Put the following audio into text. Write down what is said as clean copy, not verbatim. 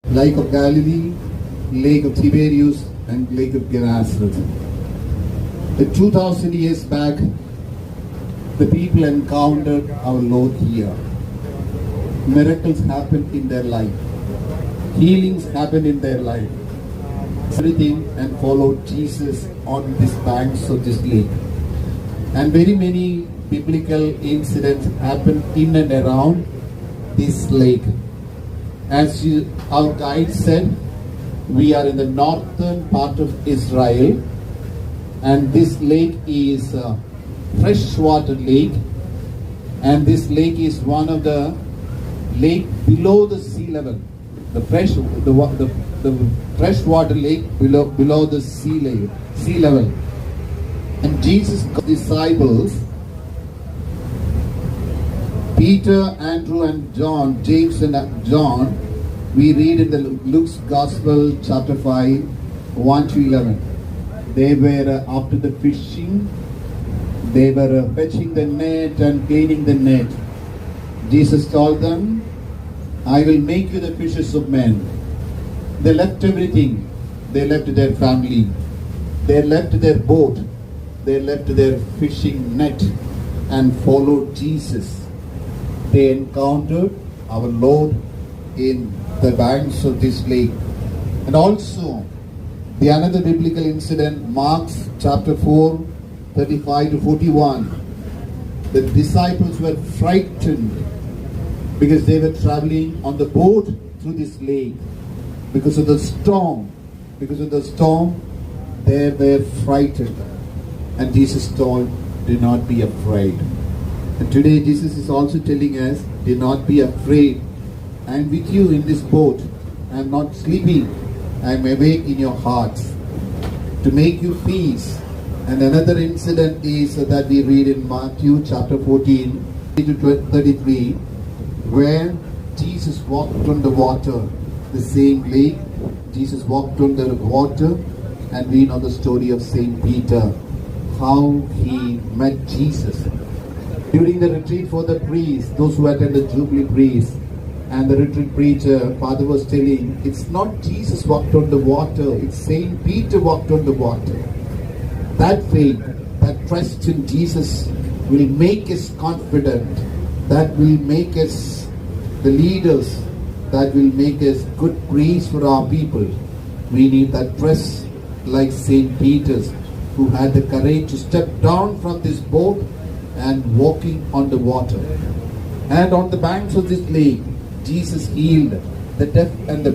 Lake of Galilee, Lake of Tiberias, and Lake of Gennesaret. The 2000 years back, the people encountered our Lord here. Miracles happened in their life. Healings happened in their life. Everything and followed Jesus on these banks of this lake. And very many biblical incidents happened in and around this lake. As our guide said, we are in the northern part of Israel, and this lake is a freshwater lake, and this lake is one of the lake below the sea level. The freshwater lake below the sea level. And Jesus' disciples, Peter, Andrew, and John, James and John, we read in the Luke's Gospel, chapter 5, 1 to 11. They were after the fishing, they were fetching the net and cleaning the net. Jesus told them, I will make you the fishers of men. They left everything. They left their family. They left their boat. They left their fishing net and followed Jesus. They encountered our Lord in the banks of this lake. And also, the another biblical incident, Mark chapter 4, 35 to 41. The disciples were frightened because they were traveling on the boat through this lake. Because of the storm, they were frightened. And Jesus told, do not be afraid. And today Jesus is also telling us, do not be afraid. I am with you in this boat. I am not sleeping. I am awake in your hearts to make you peace. And another incident is that we read in Matthew chapter 14 to 33, where Jesus walked on the water, the same lake. Jesus walked on the water, and we know the story of Saint Peter, how he met Jesus. During the retreat for the priests, those who attended Jubilee priests, and the retreat preacher, Father was telling, it's not Jesus walked on the water, it's Saint Peter walked on the water. That faith, that trust in Jesus will make us confident, that will make us the leaders, that will make us good priests for our people. We need that trust like Saint Peter's, who had the courage to step down from this boat and walking on the water. And on the banks of this lake, Jesus healed the deaf and the